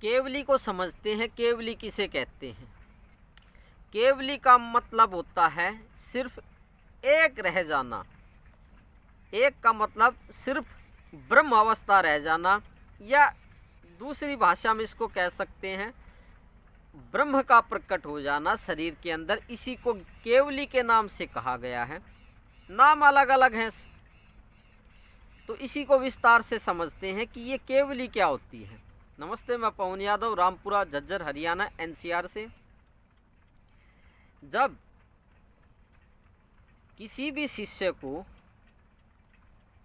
केवली को समझते हैं। केवली किसे कहते हैं? केवली का मतलब होता है सिर्फ एक रह जाना। एक का मतलब सिर्फ ब्रह्म अवस्था रह जाना, या दूसरी भाषा में इसको कह सकते हैं ब्रह्म का प्रकट हो जाना शरीर के अंदर। इसी को केवली के नाम से कहा गया है। नाम अलग अलग हैं, तो इसी को विस्तार से समझते हैं कि ये केवली क्या होती है। नमस्ते, मैं पवन यादव, रामपुरा झज्जर हरियाणा एनसीआर से। जब किसी भी शिष्य को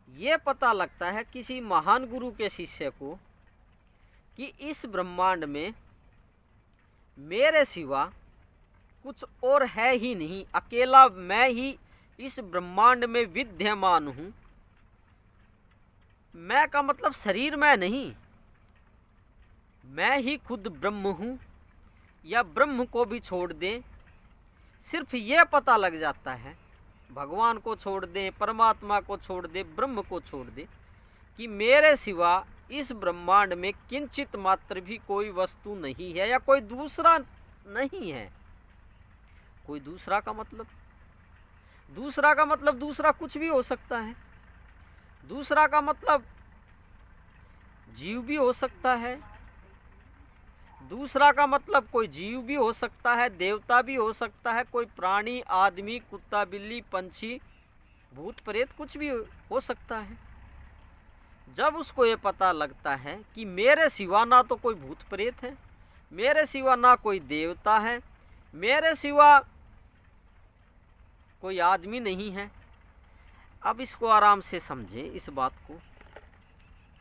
ये पता लगता है, किसी महान गुरु के शिष्य को, कि इस ब्रह्मांड में मेरे सिवा कुछ और है ही नहीं, अकेला मैं ही इस ब्रह्मांड में विद्यमान हूँ। मैं का मतलब शरीर में नहीं, मैं ही खुद ब्रह्म हूँ, या ब्रह्म को भी छोड़ दें, सिर्फ ये पता लग जाता है, भगवान को छोड़ दें, परमात्मा को छोड़ दें, ब्रह्म को छोड़ दें, कि मेरे सिवा इस ब्रह्मांड में किंचित मात्र भी कोई वस्तु नहीं है, या कोई दूसरा नहीं है। कोई दूसरा का मतलब दूसरा कुछ भी हो सकता है। दूसरा का मतलब जीव भी हो सकता है। दूसरा का मतलब कोई जीव भी हो सकता है, देवता भी हो सकता है, कोई प्राणी, आदमी, कुत्ता, बिल्ली, पंछी, भूत प्रेत, कुछ भी हो सकता है। जब उसको ये पता लगता है कि मेरे सिवा ना तो कोई भूत प्रेत है, मेरे सिवा ना कोई देवता है, मेरे सिवा कोई आदमी नहीं है। अब इसको आराम से समझे, इस बात को।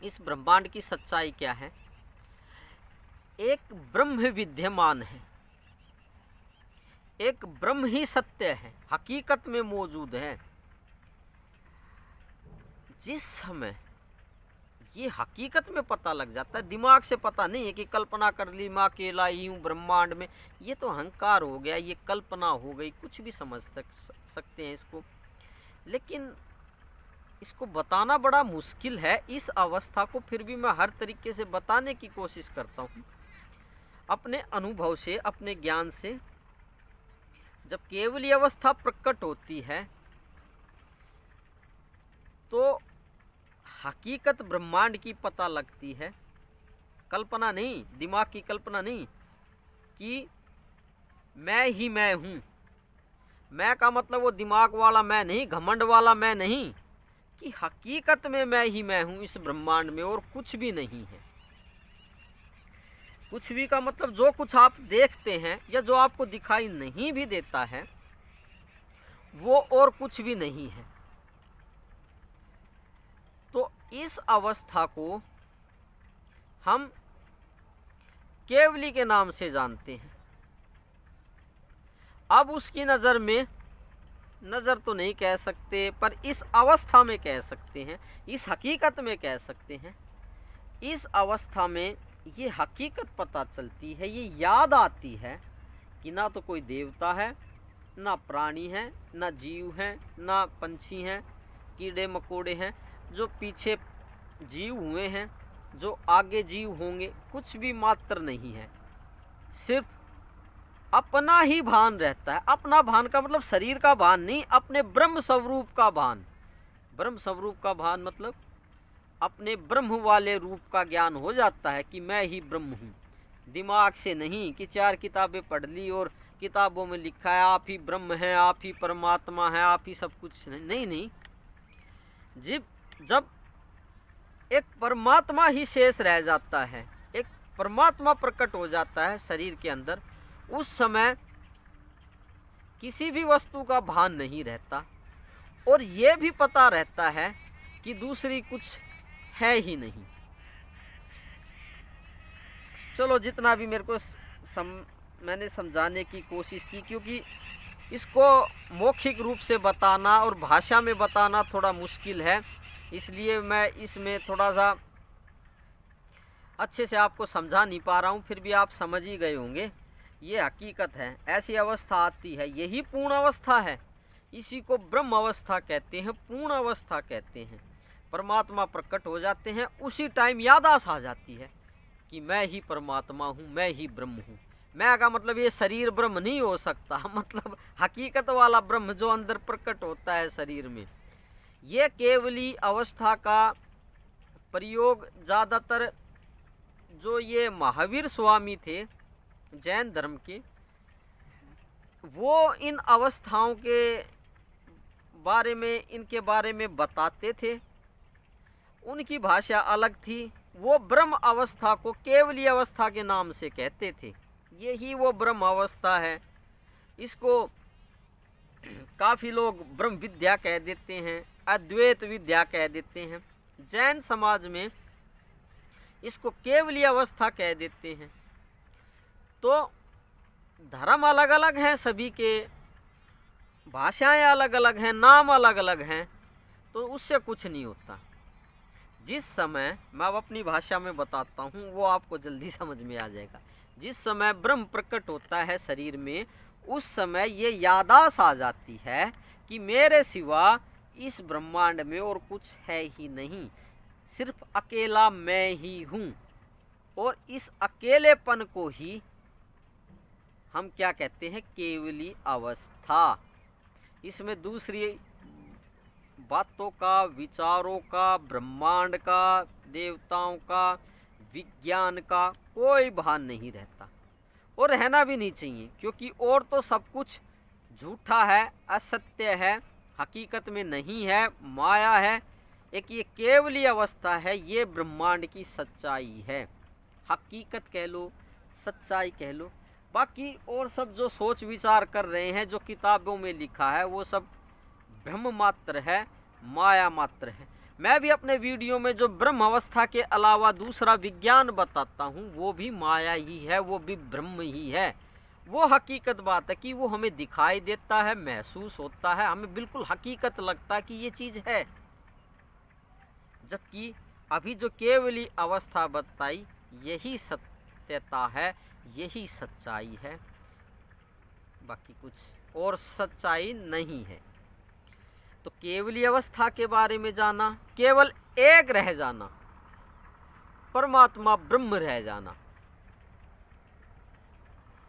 इस ब्रह्मांड की सच्चाई क्या है? एक ब्रह्म विद्यमान है, एक ब्रह्म ही सत्य है, हकीकत में मौजूद है। जिस समय ये हकीकत में पता लग जाता है, दिमाग से पता नहीं है कि कल्पना कर ली मैं अकेला ही हूँ ब्रह्मांड में, ये तो अहंकार हो गया, ये कल्पना हो गई, कुछ भी समझ सकते हैं इसको। लेकिन इसको बताना बड़ा मुश्किल है, इस अवस्था को। फिर भी मैं हर तरीके से बताने की कोशिश करता हूँ, अपने अनुभव से, अपने ज्ञान से। जब केवली अवस्था प्रकट होती है तो हकीकत ब्रह्मांड की पता लगती है। कल्पना नहीं, दिमाग की कल्पना नहीं कि मैं ही मैं हूँ। मैं का मतलब वो दिमाग वाला मैं नहीं, घमंड वाला मैं नहीं, कि हकीकत में मैं ही मैं हूँ इस ब्रह्मांड में, और कुछ भी नहीं है। कुछ भी का मतलब जो कुछ आप देखते हैं या जो आपको दिखाई नहीं भी देता है, वो और कुछ भी नहीं है। तो इस अवस्था को हम केवली के नाम से जानते हैं। अब उसकी नज़र में, नज़र तो नहीं कह सकते, पर इस अवस्था में कह सकते हैं, इस हकीकत में कह सकते हैं। इस अवस्था में ये हकीकत पता चलती है, ये याद आती है कि ना तो कोई देवता है, ना प्राणी है, ना जीव है, ना पंछी हैं, कीड़े मकोड़े हैं, जो पीछे जीव हुए हैं, जो आगे जीव होंगे, कुछ भी मात्र नहीं है। सिर्फ अपना ही भान रहता है। अपना भान का मतलब शरीर का भान नहीं, अपने ब्रह्म स्वरूप का भान। ब्रह्म स्वरूप का भान मतलब अपने ब्रह्म वाले रूप का ज्ञान हो जाता है कि मैं ही ब्रह्म हूँ। दिमाग से नहीं कि 4 किताबें पढ़ ली और किताबों में लिखा है आप ही ब्रह्म हैं, आप ही परमात्मा है, आप ही सब कुछ। नहीं नहीं, जब एक परमात्मा ही शेष रह जाता है, एक परमात्मा प्रकट हो जाता है शरीर के अंदर, उस समय किसी भी वस्तु का भान नहीं रहता, और ये भी पता रहता है कि दूसरी कुछ है ही नहीं। चलो, जितना भी मेरे को मैंने समझाने की कोशिश की, क्योंकि इसको मौखिक रूप से बताना और भाषा में बताना थोड़ा मुश्किल है, इसलिए मैं इसमें थोड़ा सा अच्छे से आपको समझा नहीं पा रहा हूँ। फिर भी आप समझ ही गए होंगे, ये हकीकत है। ऐसी अवस्था आती है, यही पूर्ण अवस्था है। इसी को ब्रह्म अवस्था कहते हैं, पूर्ण अवस्था कहते हैं। परमात्मा प्रकट हो जाते हैं, उसी टाइम यादाश आ जाती है कि मैं ही परमात्मा हूँ, मैं ही ब्रह्म हूँ। मैं का मतलब ये शरीर ब्रह्म नहीं हो सकता, मतलब हकीकत वाला ब्रह्म जो अंदर प्रकट होता है शरीर में। ये केवली अवस्था का प्रयोग ज़्यादातर जो ये महावीर स्वामी थे जैन धर्म के, वो इन अवस्थाओं के बारे में, इनके बारे में बताते थे। उनकी भाषा अलग थी। वो ब्रह्म अवस्था को केवली अवस्था के नाम से कहते थे। यही वो ब्रह्म अवस्था है। इसको काफ़ी लोग ब्रह्म विद्या कह देते हैं, अद्वैत विद्या कह देते हैं। जैन समाज में इसको केवली अवस्था कह देते हैं। तो धर्म अलग अलग हैं सभी के, भाषाएं अलग अलग हैं, नाम अलग अलग हैं, तो उससे कुछ नहीं होता। जिस समय मैं अब अपनी भाषा में बताता हूँ, वो आपको जल्दी समझ में आ जाएगा। जिस समय ब्रह्म प्रकट होता है शरीर में, उस समय ये यादाश आ जाती है कि मेरे सिवा इस ब्रह्मांड में और कुछ है ही नहीं, सिर्फ अकेला मैं ही हूँ। और इस अकेलेपन को ही हम क्या कहते हैं, केवली अवस्था। इसमें दूसरी बातों का, विचारों का, ब्रह्मांड का, देवताओं का, विज्ञान का कोई भान नहीं रहता, और रहना भी नहीं चाहिए, क्योंकि और तो सब कुछ झूठा है, असत्य है, हकीकत में नहीं है, माया है। एक ये केवली अवस्था है, ये ब्रह्मांड की सच्चाई है। हकीकत कह लो, सच्चाई कह लो। बाकी और सब जो सोच विचार कर रहे हैं, जो किताबों में लिखा है, वो सब ब्रह्म मात्र है, माया मात्र है। मैं भी अपने वीडियो में जो ब्रह्म अवस्था के अलावा दूसरा विज्ञान बताता हूँ, वो भी माया ही है, वो भी ब्रह्म ही है। वो हकीकत बात है कि वो हमें दिखाई देता है, महसूस होता है, हमें बिल्कुल हकीकत लगता है कि ये चीज़ है। जबकि अभी जो केवली अवस्था बताई, यही सत्यता है, यही सच्चाई है, बाकी कुछ और सच्चाई नहीं है। तो केवली अवस्था के बारे में जाना, केवल एक रह जाना, परमात्मा ब्रह्म रह जाना।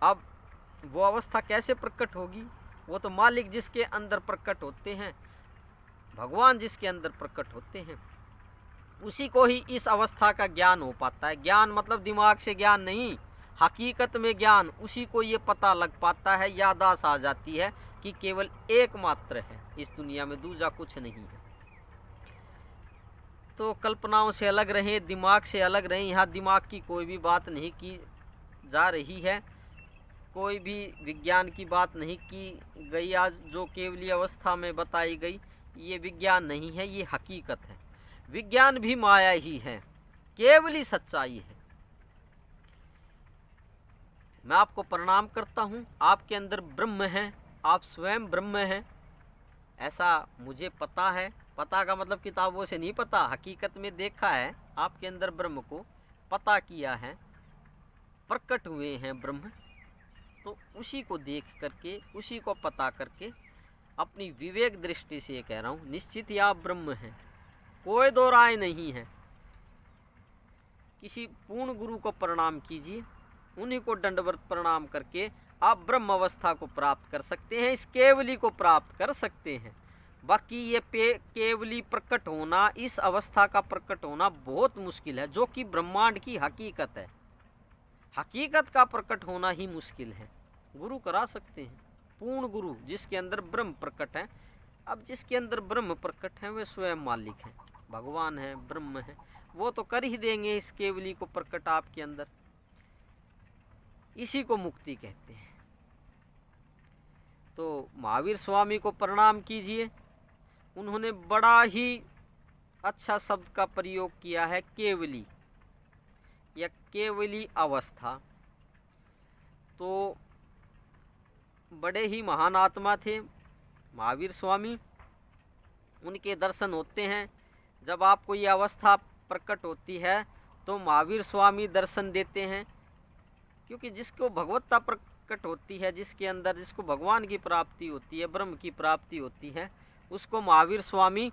अब वो अवस्था कैसे प्रकट होगी? वो तो मालिक जिसके अंदर प्रकट होते हैं, भगवान जिसके अंदर प्रकट होते हैं, उसी को ही इस अवस्था का ज्ञान हो पाता है। ज्ञान मतलब दिमाग से ज्ञान नहीं, हकीकत में ज्ञान। उसी को ये पता लग पाता है, यादाश आ जाती है कि केवल एकमात्र है इस दुनिया में, दूसरा कुछ नहीं है। तो कल्पनाओं से अलग रहें, दिमाग से अलग रहें। यहाँ दिमाग की कोई भी बात नहीं की जा रही है, कोई भी विज्ञान की बात नहीं की गई। आज जो केवली अवस्था में बताई गई, ये विज्ञान नहीं है, ये हकीकत है। विज्ञान भी माया ही है, केवली सच्चाई है। मैं आपको प्रणाम करता हूँ। आपके अंदर ब्रह्म है, आप स्वयं ब्रह्म हैं, ऐसा मुझे पता है। पता का मतलब किताबों से नहीं पता, हकीकत में देखा है, आपके अंदर ब्रह्म को पता किया है, प्रकट हुए हैं ब्रह्म। तो उसी को देख करके, उसी को पता करके, अपनी विवेक दृष्टि से ये कह रहा हूँ, निश्चित ही आप ब्रह्म हैं, कोई दो राय नहीं है। किसी पूर्ण गुरु को प्रणाम कीजिए, उन्हीं को दंडवत प्रणाम करके आप ब्रह्म अवस्था को प्राप्त कर सकते हैं, इस केवली को प्राप्त कर सकते हैं। बाकी ये केवली प्रकट होना, इस अवस्था का प्रकट होना बहुत मुश्किल है, जो कि ब्रह्मांड की हकीकत है। हकीकत का प्रकट होना ही मुश्किल है। गुरु करा सकते हैं, पूर्ण गुरु जिसके अंदर ब्रह्म प्रकट है। अब जिसके अंदर ब्रह्म प्रकट है, वे स्वयं मालिक हैं, भगवान है, ब्रह्म है, वो तो कर ही देंगे इस केवली को प्रकट आपके अंदर। इसी को मुक्ति कहते हैं। तो महावीर स्वामी को प्रणाम कीजिए, उन्होंने बड़ा ही अच्छा शब्द का प्रयोग किया है, केवली या केवली अवस्था। तो बड़े ही महान आत्मा थे महावीर स्वामी। उनके दर्शन होते हैं, जब आपको ये अवस्था प्रकट होती है तो महावीर स्वामी दर्शन देते हैं। क्योंकि जिसको भगवत्ता प्रकट होती है, जिसके अंदर, जिसको भगवान की प्राप्ति होती है, ब्रह्म की प्राप्ति होती है, उसको महावीर स्वामी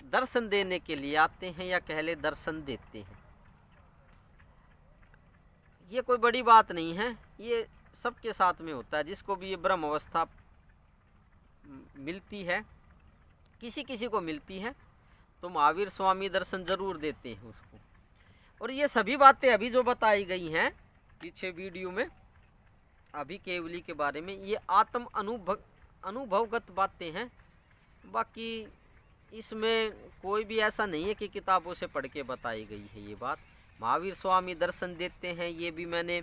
दर्शन देने के लिए आते हैं, या कह ले दर्शन देते हैं। ये कोई बड़ी बात नहीं है, ये सबके साथ में होता है। जिसको भी ये ब्रह्म अवस्था मिलती है, किसी किसी को मिलती है, तो महावीर स्वामी दर्शन जरूर देते हैं उसको। और ये सभी बातें अभी जो बताई गई हैं पीछे वीडियो में, अभी केवली के बारे में, ये आत्म अनुभवगत बातें हैं। बाकी इसमें कोई भी ऐसा नहीं है कि किताबों से पढ़ के बताई गई है ये बात। महावीर स्वामी दर्शन देते हैं, ये भी मैंने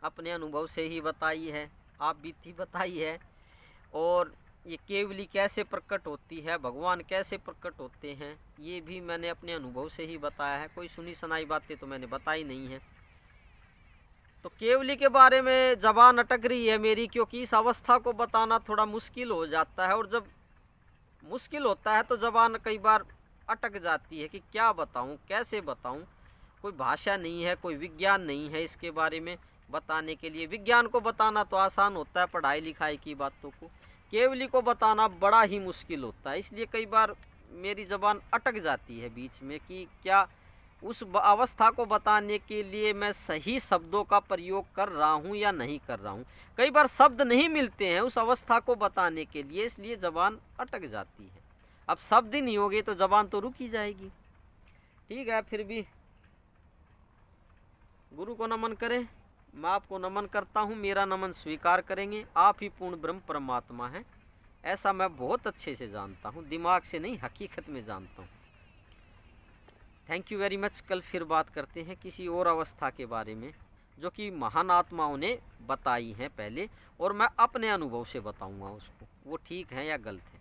अपने अनुभव से ही बताई है, आप बीती बताई है। और ये केवली कैसे प्रकट होती है, भगवान कैसे प्रकट होते हैं, ये भी मैंने अपने अनुभव से ही बताया है। कोई सुनी सुनाई बातें तो मैंने बताई नहीं है। तो केवली के बारे में जबान अटक रही है मेरी, क्योंकि इस अवस्था को बताना थोड़ा मुश्किल हो जाता है। और जब मुश्किल होता है तो जबान कई बार अटक जाती है कि क्या बताऊं, कैसे बताऊं। कोई भाषा नहीं है, कोई विज्ञान नहीं है इसके बारे में बताने के लिए। विज्ञान को बताना तो आसान होता है, पढ़ाई लिखाई की बातों को। केवली को बताना बड़ा ही मुश्किल होता है, इसलिए कई बार मेरी जबान अटक जाती है बीच में कि क्या उस अवस्था को बताने के लिए मैं सही शब्दों का प्रयोग कर रहा हूँ या नहीं कर रहा हूँ। कई बार शब्द नहीं मिलते हैं उस अवस्था को बताने के लिए, इसलिए जबान अटक जाती है। अब शब्द ही नहीं होगे तो जबान तो रुक ही जाएगी। ठीक है, फिर भी गुरु को नमन करें, मैं आपको नमन करता हूँ। मेरा नमन स्वीकार करेंगे, आप ही पूर्ण ब्रह्म परमात्मा हैं, ऐसा मैं बहुत अच्छे से जानता हूँ, दिमाग से नहीं हकीकत में जानता हूँ। Thank you very much. कल फिर बात करते हैं किसी और अवस्था के बारे में जो कि महान आत्माओं ने बताई हैं पहले, और मैं अपने अनुभव से बताऊंगा उसको, वो ठीक है या गलत है।